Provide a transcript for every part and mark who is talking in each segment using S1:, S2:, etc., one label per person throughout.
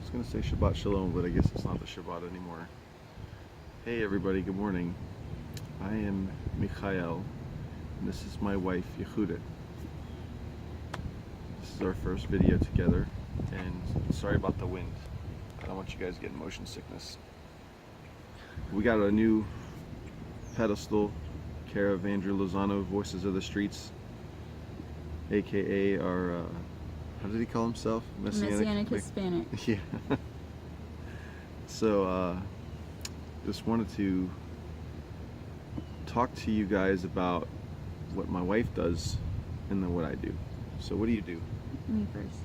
S1: was going to say Shabbat Shalom, but I guess it's not the Shabbat anymore. Hey everybody, good morning. I am Michah'El, and this is my wife, Yehuda. This is our first video together, and sorry about the wind. I don't want you guys getting motion sickness. We got a new pedestal, care of Andrew Lozano, Voices of the Streets, aka our how did he call himself?
S2: Messianic Hispanic.
S1: Yeah. So, just wanted to talk to you guys about what my wife does and then what I do. So, what do you do?
S2: Me first.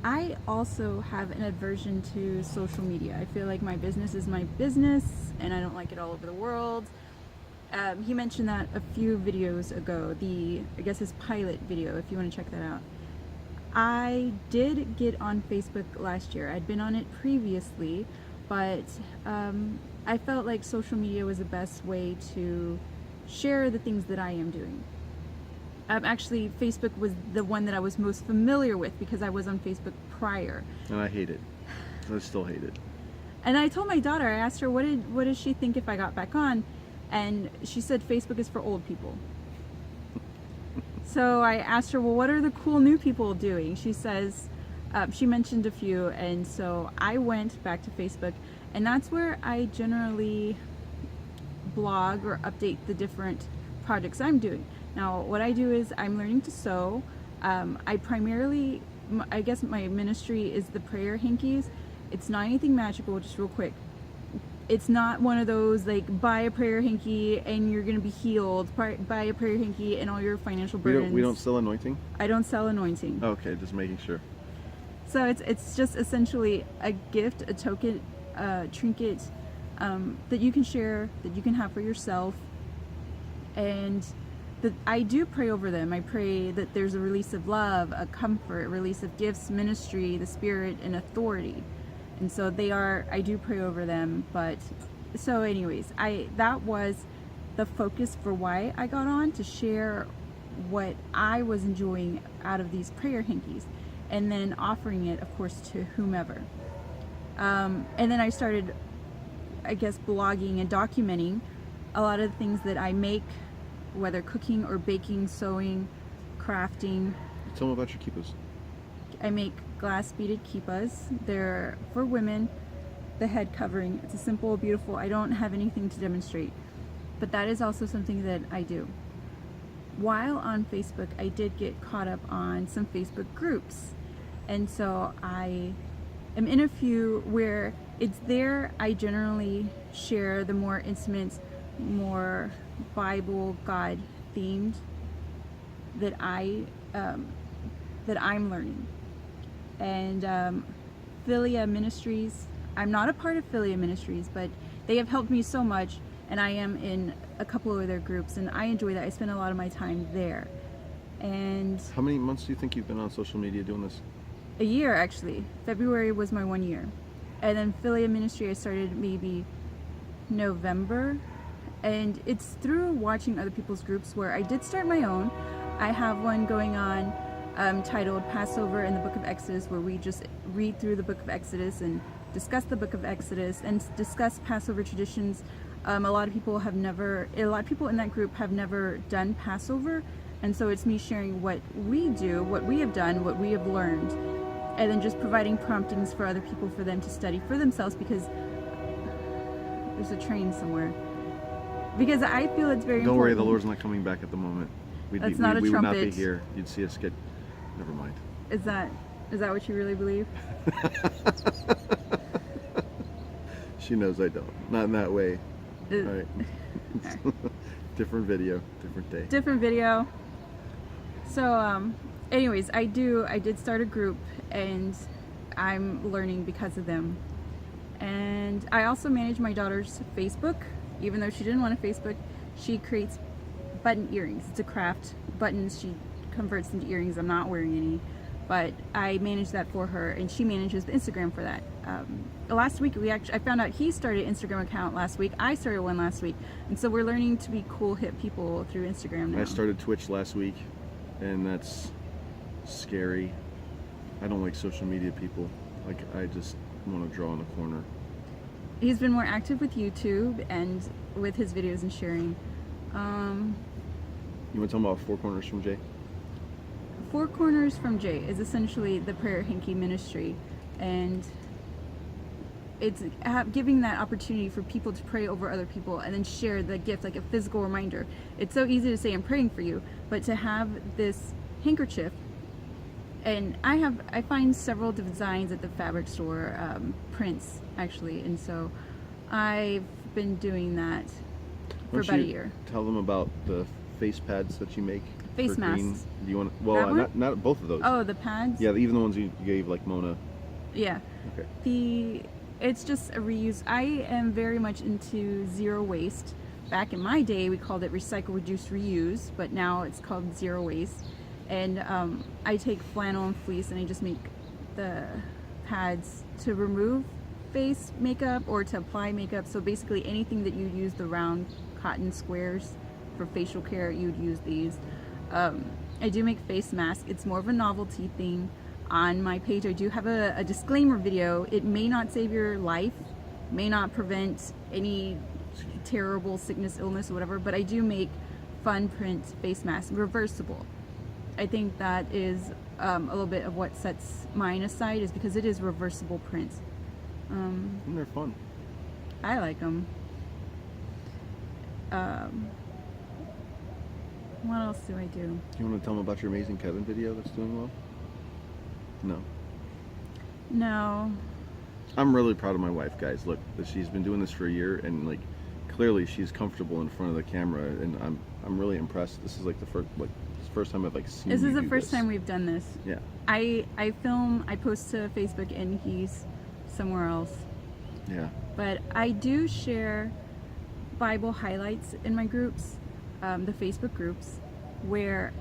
S2: I also have an aversion to social media. I feel like my business is my business, and I don't like it all over the world. He mentioned that a few videos ago, I guess his pilot video, if you want to check that out. I did get on Facebook last year. I'd been on it previously, but I felt like social media was the best way to share the things that I am doing. Actually, Facebook was the one that I was most familiar with because I was on Facebook prior.
S1: And I hate it. I still hate it.
S2: And I told my daughter, I asked her, what does she think if I got back on? And she said Facebook is for old people. So I asked her, well, what are the cool new people doing? She says, she mentioned a few, and so I went back to Facebook, and that's where I generally blog or update the different projects I'm doing. Now, what I do is I'm learning to sew. I primarily, I guess my ministry is the prayer hankies. It's not anything magical, just real quick. It's not one of those like buy a prayer hanky and you're gonna be healed. Buy a prayer hanky and all your financial burdens.
S1: We don't sell anointing?
S2: I don't sell anointing.
S1: Okay, just making sure.
S2: So it's just essentially a gift, a token, a trinket that you can share, that you can have for yourself, and that I do pray over them. I pray that there's a release of love, a comfort, a release of gifts, ministry, the Spirit, and authority. And so I do pray over them. But so anyways, that was the focus for why I got on, to share what I was enjoying out of these prayer hankies, and then offering it, of course, to whomever. And then I started, I guess, blogging and documenting a lot of the things that I make, whether cooking or baking, sewing, crafting.
S1: Tell me about your kippas.
S2: I make glass beaded kippas. They're for women, the head covering. It's a simple, beautiful, I don't have anything to demonstrate, but that is also something that I do. While on Facebook, I did get caught up on some Facebook groups, and so I am in a few where it's there. I generally share the more intimate, more Bible, God themed that I'm learning. And Philia Ministries, I'm not a part of Philia Ministries, but they have helped me so much, and I am in a couple of their groups, and I enjoy that. I spend a lot of my time there. And
S1: how many months do you think you've been on social media doing this?
S2: A year, actually. February was my 1 year. And then Philia Ministry I started maybe November, and it's through watching other people's groups where I did start my own. I have one going on titled Passover in the Book of Exodus, where we just read through the Book of Exodus and discuss the Book of Exodus and discuss Passover traditions. A lot of people in that group have never done Passover, and so it's me sharing what we do, what we have done, what we have learned, and then just providing promptings for other people for them to study for themselves, because there's a train somewhere. Because I feel it's very important.
S1: Don't worry, the Lord's not coming back at the moment. We would not be here. You'd see us get... Never mind.
S2: Is that what you really believe?
S1: She knows I don't. Not in that way. All right. Different video, different day.
S2: Different video. So, anyways, I did start a group, and I'm learning because of them. And I also manage my daughter's Facebook. Even though she didn't want a Facebook, she creates button earrings. It's a craft. Buttons she converts into earrings. I'm not wearing any, but I manage that for her, and she manages the Instagram for that. Last week I found out he started an Instagram account last week. I started one last week, and so we're learning to be cool, hip people through Instagram now.
S1: I started Twitch last week, and that's scary. I don't like social media people. Like, I just want to draw in the corner.
S2: He's been more active with YouTube and with his videos and sharing.
S1: You want to tell me about Four Corners from Jay?
S2: Four Corners from Jay is essentially the prayer hanky ministry, and it's giving that opportunity for people to pray over other people and then share the gift, like a physical reminder. It's so easy to say I'm praying for you, but to have this handkerchief, and I find several designs at the fabric store, prints actually, and so I've been doing that for about a year.
S1: Tell them about the face pads that you make.
S2: Face masks.
S1: Do you want? Well, not both of those.
S2: Oh, the pads.
S1: Yeah, even the ones you gave, like Mona.
S2: Yeah.
S1: Okay.
S2: It's just a reuse. I am very much into zero waste. Back in my day, we called it recycle, reduce, reuse, but now it's called zero waste. And I take flannel and fleece and I just make the pads to remove face makeup or to apply makeup. So basically anything that you use, the round cotton squares for facial care, you'd use these. I do make face masks. It's more of a novelty thing. On my page, I do have a disclaimer video. It may not save your life, may not prevent any terrible sickness, illness, or whatever, but I do make fun print face masks, reversible. I think that is a little bit of what sets mine aside, is because it is reversible print.
S1: And they're fun.
S2: I like them. What else do I do?
S1: Do you want to tell them about your Amazing Kevin video that's doing well? No.
S2: No.
S1: I'm really proud of my wife, guys. Look, she's been doing this for a year, and like clearly she's comfortable in front of the camera, and I'm really impressed. This is like the first time I've like seen.
S2: This
S1: you
S2: is the
S1: do
S2: first
S1: this.
S2: time we've done this.
S1: Yeah.
S2: I film, I post to Facebook, and he's somewhere else.
S1: Yeah.
S2: But I do share Bible highlights in my groups, the Facebook groups, where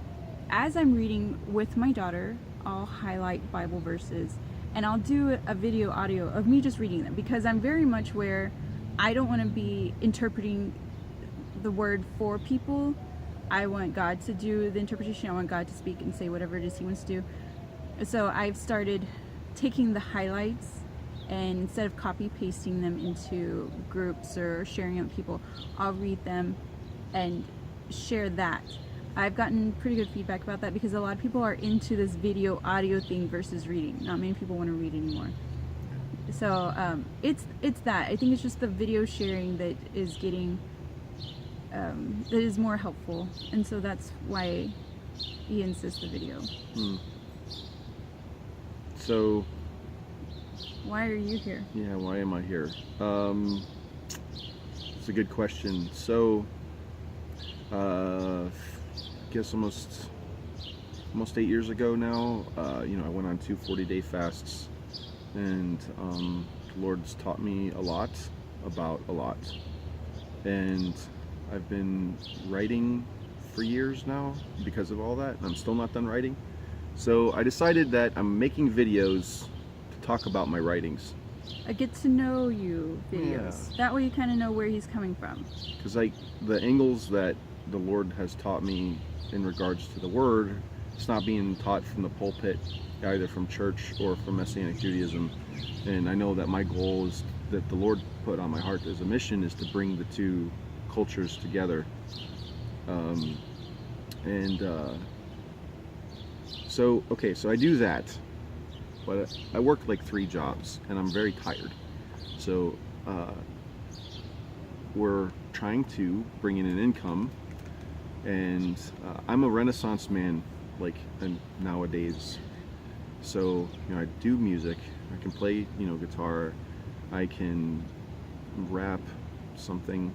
S2: as I'm reading with my daughter, I'll highlight Bible verses, and I'll do a video audio of me just reading them, because I'm very much where I don't want to be interpreting the word for people. I want God to do the interpretation. I want God to speak and say whatever it is he wants to do. So I've started taking the highlights, and instead of copy pasting them into groups or sharing them with people, I'll read them and share that. I've gotten pretty good feedback about that, because a lot of people are into this video audio thing versus reading. Not many people want to read anymore. So it's that. I think it's just the video sharing that is getting that is more helpful, and so that's why he insists the video.
S1: So
S2: why are you here?
S1: Yeah, why am I here? It's a good question. So I guess almost 8 years ago now, I went on 2 40-day fasts, and the Lord's taught me a lot about a lot, and I've been writing for years now because of all that, and I'm still not done writing. So I decided that I'm making videos to talk about my writings.
S2: A get to know you videos.
S1: Yeah.
S2: That way you kind of know where he's coming from.
S1: Because like the angles that the Lord has taught me in regards to the Word, it's not being taught from the pulpit, either from church or from Messianic Judaism. And I know that my goal is that the Lord put on my heart as a mission is to bring the two cultures together. So I do that, but I work like 3 jobs and I'm very tired. So we're trying to bring in an income, and I'm a Renaissance man, like nowadays. So I do music. I can play guitar. I can wrap something.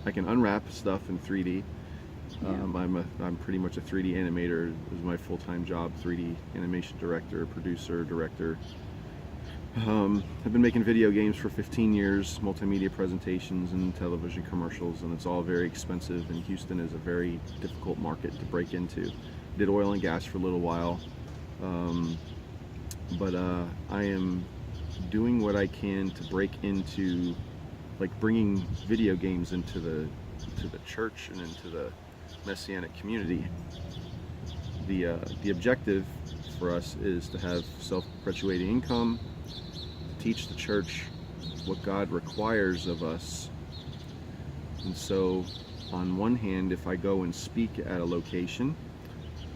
S1: I can unwrap stuff in 3D.
S2: Yeah.
S1: I'm pretty much a 3D animator. This is my full-time job. 3D animation director, producer, director. I've been making video games for 15 years, multimedia presentations and television commercials, and it's all very expensive, and Houston is a very difficult market to break into. Did oil and gas for a little while, but I am doing what I can to break into, like, bringing video games into the church and into the Messianic community. the objective for us is to have self-perpetuating income, teach the church what God requires of us. And so on one hand, if I go and speak at a location,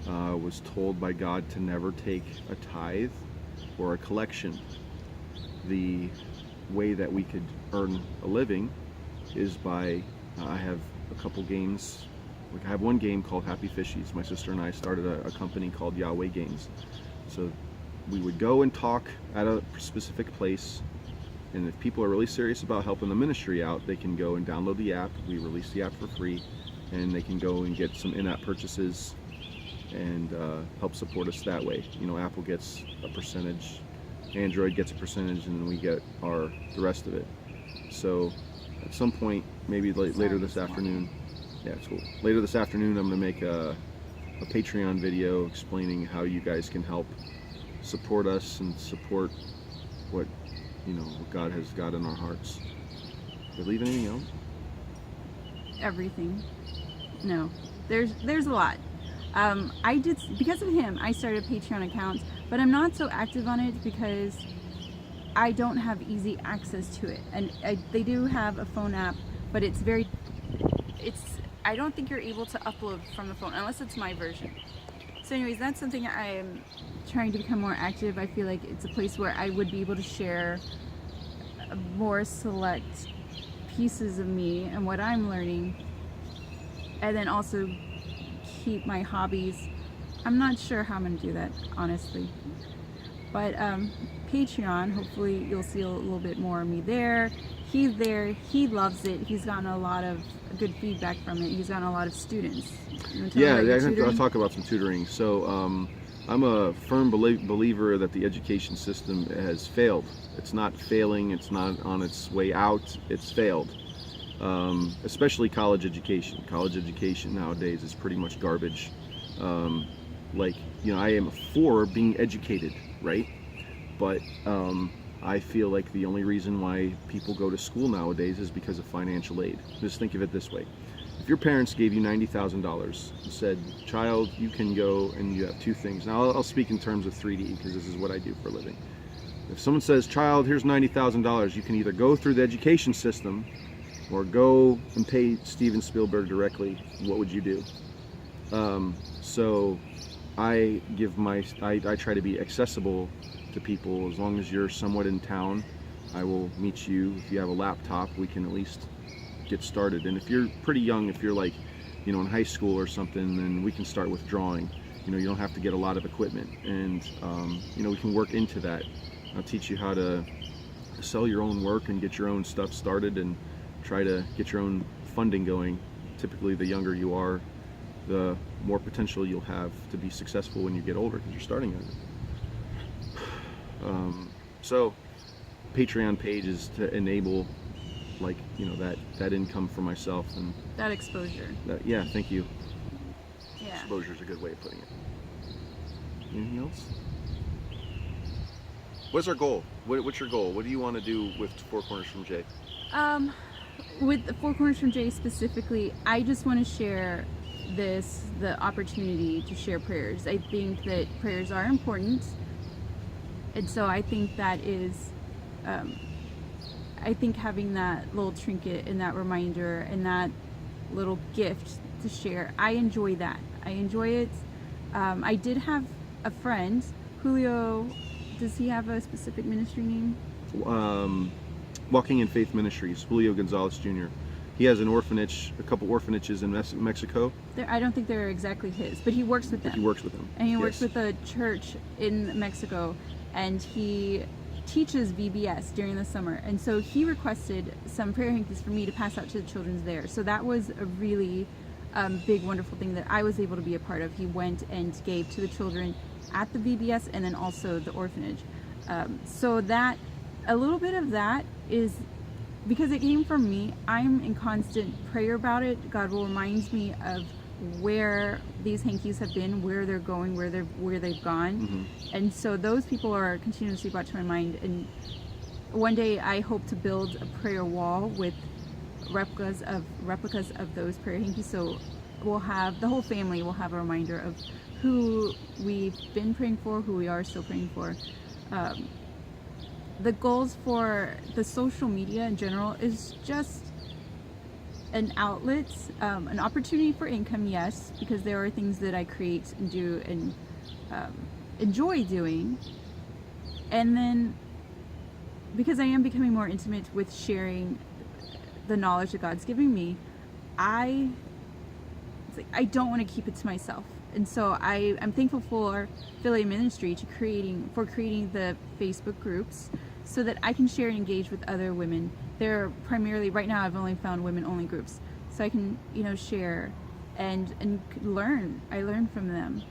S1: I was told by God to never take a tithe or a collection. The way that we could earn a living is by, I have a couple games. Like I have one game called Happy Fishies. My sister and I started a company called Yahweh Games. So we would go and talk at a specific place, and if people are really serious about helping the ministry out, they can go and download the app. We release the app for free, and they can go and get some in-app purchases and help support us that way. You know, Apple gets a percentage, Android gets a percentage, and then we get the rest of it. So at some point, maybe later this afternoon, yeah, it's cool. Later this afternoon, I'm going to make a Patreon video explaining how you guys can help support us and support what God has got in our hearts. Did I leave anything else?
S2: Everything. No, there's a lot. I did, because of him, I started a Patreon account, but I'm not so active on it because I don't have easy access to it. And they do have a phone app, but I don't think you're able to upload from the phone unless it's my version. So anyways, that's something I am trying to become more active. I feel like it's a place where I would be able to share more select pieces of me and what I'm learning, and then also keep my hobbies. I'm not sure how I'm going to do that, honestly. But Patreon, hopefully you'll see a little bit more of me there. He's there. He loves it. He's gotten a lot of good feedback from it. He's gotten a lot of students.
S1: Yeah, I'll talk about some tutoring. So I'm a firm believer that the education system has failed. It's not failing. It's not on its way out. It's failed. Especially college education. College education nowadays is pretty much garbage. I am for being educated, right? But I feel like the only reason why people go to school nowadays is because of financial aid. Just think of it this way. If your parents gave you $90,000 and said, child, you can go and you have two things. Now I'll speak in terms of 3D because this is what I do for a living. If someone says, child, here's $90,000, you can either go through the education system or go and pay Steven Spielberg directly, what would you do? So I try to be accessible to people. As long as you're somewhat in town, I will meet you. If you have a laptop, we can at least get started. And if you're pretty young, if you're like, in high school or something, then we can start with drawing. You don't have to get a lot of equipment, and we can work into that. I'll teach you how to sell your own work and get your own stuff started and try to get your own funding going. Typically, the younger you are, the more potential you'll have to be successful when you get older because you're starting younger. So Patreon page is to enable that income for myself and
S2: that exposure.
S1: Yeah, thank you.
S2: Yeah.
S1: Exposure is a good way of putting it. Anything else? What's our goal? What's your goal? What do you want to do with Four Corners from Jay?
S2: With the Four Corners from Jay specifically, I just want to share the opportunity to share prayers. I think that prayers are important, and so I think that is I think having that little trinket and that reminder and that little gift to share, I enjoy that. I enjoy it. I did have a friend, Julio. Does he have a specific ministry name?
S1: Walking in Faith Ministries, Julio Gonzalez Jr. He has an orphanage, a couple orphanages in Mexico.
S2: I don't think they're exactly his, but he works with them.
S1: He works with them.
S2: And he works with a church in Mexico, and he teaches VBS during the summer. And so he requested some prayer hankies for me to pass out to the children there. So that was a really big, wonderful thing that I was able to be a part of. He went and gave to the children at the VBS and then also the orphanage. So that, a little bit of that is because it came from me. I'm in constant prayer about it. God will remind me of where these hankies have been, where they're going, where they've gone. Mm-hmm. And so those people are continuously brought to my mind. And one day I hope to build a prayer wall with replicas of those prayer hankies. So we'll have, the whole family will have a reminder of who we've been praying for, who we are still praying for. The goals for the social media in general is just an outlet, an opportunity for income, yes, because there are things that I create and do and enjoy doing. And then because I am becoming more intimate with sharing the knowledge that God's giving me, I don't want to keep it to myself. And so I'm thankful for Philia Ministry creating the Facebook groups so that I can share and engage with other women. They're primarily, right now I've only found women only groups. So I can, share and learn. I learn from them.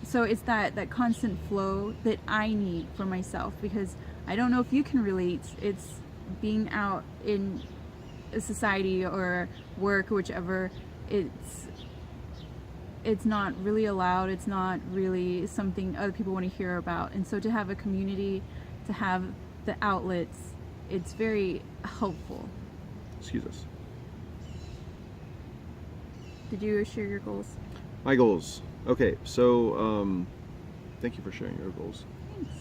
S2: So it's that constant flow that I need for myself, because I don't know if you can relate. It's being out in a society or work or whichever, it's not really allowed. It's not really something other people want to hear about. And so to have a community, to have the outlets, it's very helpful.
S1: Excuse us.
S2: Did you share your goals?
S1: My goals. Okay, so thank you for sharing your goals.
S2: Thanks.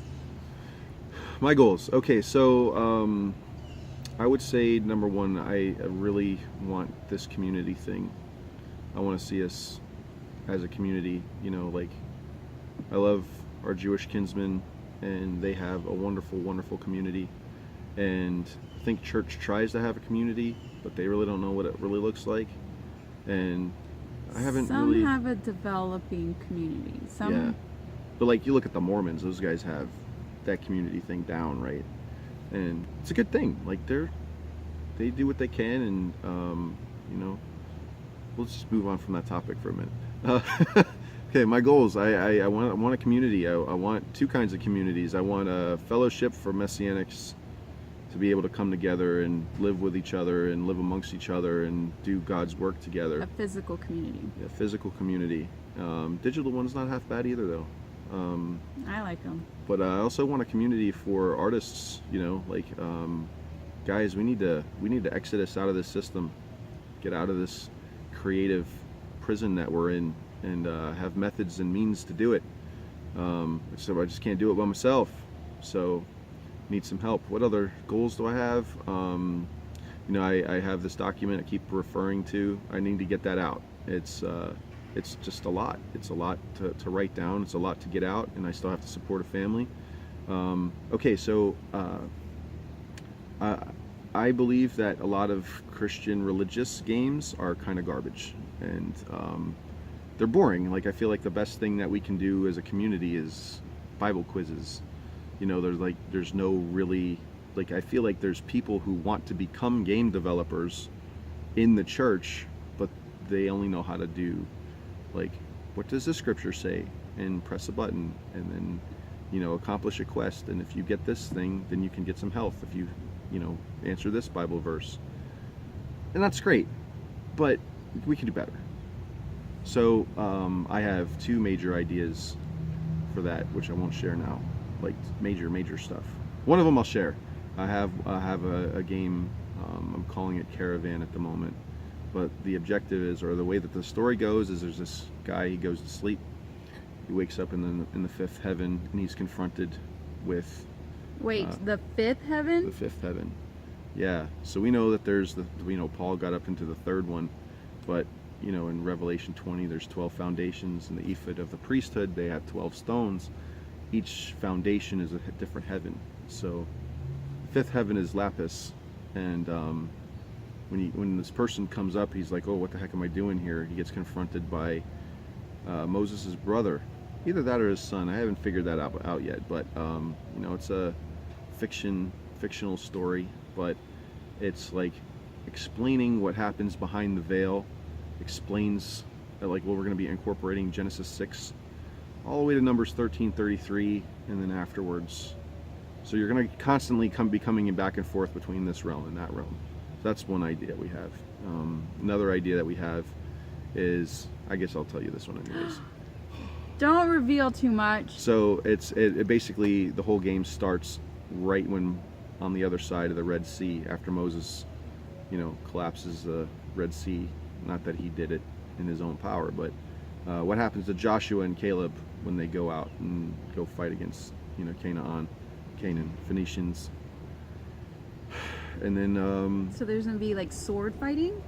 S1: My goals. Okay, so I would say number one, I really want this community thing. I want to see us as a community. I love our Jewish kinsmen, and they have a wonderful, wonderful community. And I think church tries to have a community, but they really don't know what it really looks like. And I haven't
S2: Some
S1: really...
S2: have a developing community. Some...
S1: Yeah. But you look at the Mormons, those guys have that community thing down, right? And it's a good thing. They do what they can, and let's just move on from that topic for a minute. Okay, my goals. I want a community. I want two kinds of communities. I want a fellowship for Messianics to be able to come together and live with each other and live amongst each other and do God's work together.
S2: A physical community.
S1: Yeah, physical community. Digital one's not half bad either, though.
S2: I like them.
S1: But I also want a community for artists. Guys, we need to exodus out of this system, get out of this creative prison that we're in, and have methods and means to do it. So I just can't do it by myself. So need some help. What other goals do I have? I have this document I keep referring to. I need to get that out. It's just a lot. It's a lot to write down. It's a lot to get out, and I still have to support a family. Okay, so I believe that a lot of Christian religious games are kind of garbage, and they're boring. I feel like the best thing that we can do as a community is Bible quizzes. There's no really, I feel like there's people who want to become game developers in the church, but they only know how to do, what does the scripture say? And press a button, and then, accomplish a quest. And if you get this thing, then you can get some health. If you, answer this Bible verse. And that's great, but we can do better. So I have two major ideas for that, which I won't share now. Major stuff. One of them I'll share. I have a game. I'm calling it Caravan at the moment, but the objective is, or the way that the story goes, is there's this guy. He goes to sleep. He wakes up in the fifth heaven, and he's confronted with.
S2: Wait, the fifth heaven?
S1: The fifth heaven. Yeah. So we know that there's Paul got up into the third one, but in Revelation 20 there's 12 foundations. In the ephod of the priesthood they have 12 stones. Each foundation is a different heaven. So fifth heaven is lapis, and when this person comes up, he's like, oh, what the heck am I doing here? He gets confronted by Moses' brother, either that or his son. I haven't figured that out yet, but it's a fictional story, but it's explaining what happens behind the veil, explains we're going to be incorporating Genesis 6 all the way to Numbers 13:33, and then afterwards. So you're going to constantly be coming back and forth between this realm and that realm. So that's one idea we have. Another idea that we have is, I guess I'll tell you this one anyways.
S2: Don't reveal too much.
S1: So it basically, the whole game starts right when on the other side of the Red Sea, after Moses, collapses the Red Sea. Not that he did it in his own power, but what happens to Joshua and Caleb when they go out and go fight against, Canaan, Phoenicians. And then
S2: So there's gonna be like sword fighting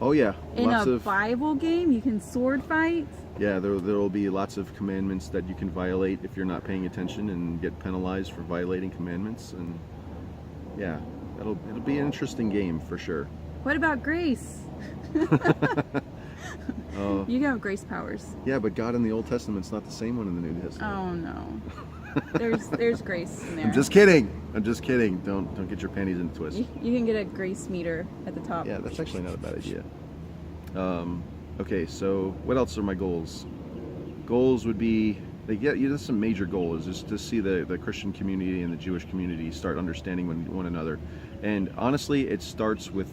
S1: oh yeah,
S2: in
S1: lots
S2: a
S1: of
S2: Bible game. You can sword fight.
S1: yeah, there will be lots of commandments that you can violate if you're not paying attention and get penalized for violating commandments. And yeah, it'll be an interesting game for sure.
S2: What about grace?
S1: Uh,
S2: You have grace powers.
S1: yeah, but God in the Old Testament's not the same one in the New Testament.
S2: Oh no. There's grace in there.
S1: I'm just kidding. Don't get your panties in a twist.
S2: You can get a grace meter at the top.
S1: Yeah, that's actually not a bad idea. Okay, so what else are my goals? Goals would be, that's some major goals, is to see the Christian community and the Jewish community start understanding one another. And honestly, it starts with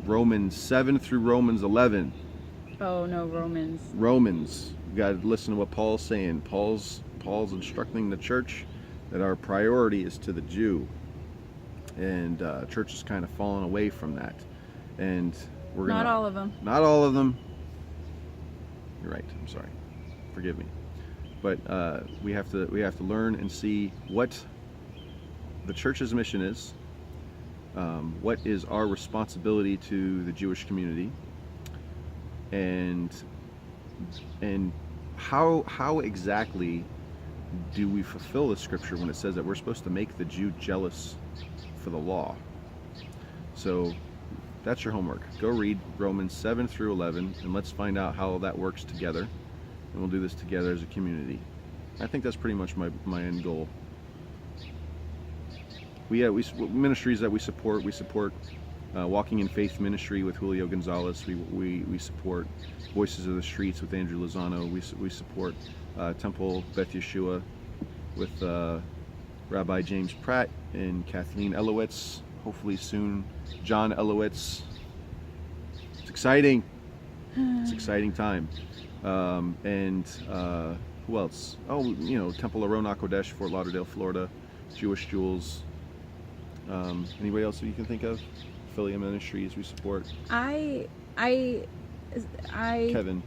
S1: Romans 7 through Romans 11.
S2: Oh no, Romans.
S1: Romans. You got to listen to what Paul's saying. Paul's instructing the church that our priority is to the Jew. And church has kind of fallen away from that. And we're
S2: Not all of them.
S1: Not all of them. You're right. I'm sorry. Forgive me. But we have to learn and see what the church's mission is. What is our responsibility to the Jewish community, and how exactly do we fulfill the scripture when it says that we're supposed to make the Jew jealous for the law? So that's your homework. Go read Romans 7 through 11, and let's find out how that works together, and we'll do this together as a community. I think that's pretty much my end goal. We ministries that we support Walking in Faith Ministry with Julio Gonzalez. We support Voices of the Streets with Andrew Lozano. We support Temple Beth Yeshua with Rabbi James Pratt and Kathleen Elowitz. Hopefully soon John Elowitz. It's exciting. It's an exciting time. And who else? Oh, Temple Aron Hakodesh, Fort Lauderdale, Florida. Jewish Jewels. Anybody else that you can think of? Philia Ministries we support.
S2: I
S1: Kevin.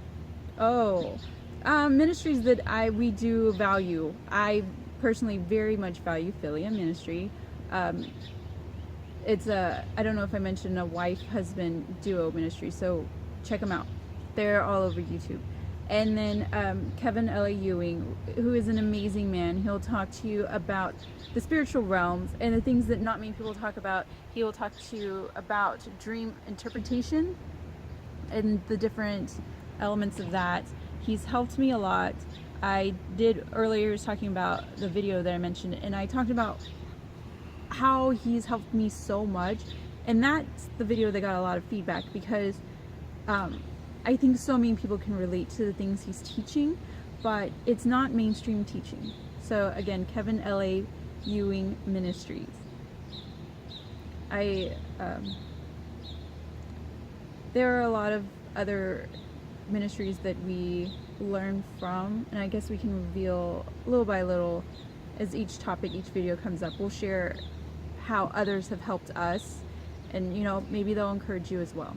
S2: Oh, ministries that we do value. I personally very much value Philia Ministry. It's I don't know if I mentioned a wife-husband duo ministry, so check them out. They're all over YouTube. And then Kevin L A Ewing, who is an amazing man. He'll talk to you about the spiritual realms and the things that not many people talk about. He will talk to you about dream interpretation and the different elements of that. He's helped me a lot. I did earlier, was talking about the video that I mentioned, and I talked about how he's helped me so much. And that's the video that got a lot of feedback, because I think so many people can relate to the things he's teaching, but it's not mainstream teaching. So again, Kevin L A Ewing Ministries. There are a lot of other ministries that we learn from, and I guess we can reveal little by little as each topic, each video comes up. We'll share how others have helped us, and maybe they'll encourage you as well.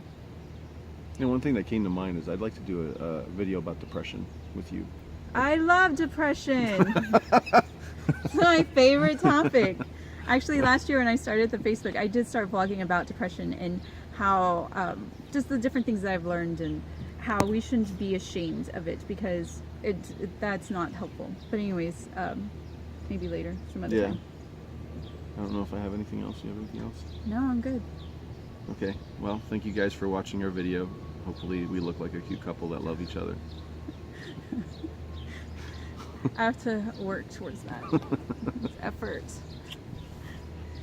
S1: One thing that came to mind is I'd like to do a video about depression with you.
S2: I love depression. It's my favorite topic. Actually, last year when I started the Facebook, I did start vlogging about depression and how just the different things that I've learned, and how we shouldn't be ashamed of it, because that's not helpful. But anyways, maybe later, some other time.
S1: I don't know if I have anything else. You have anything else?
S2: No, I'm good.
S1: Okay, well, thank you guys for watching our video. Hopefully we look like a cute couple that love each other.
S2: I have to work towards that. It's effort.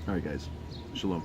S1: All right, guys. Shalom.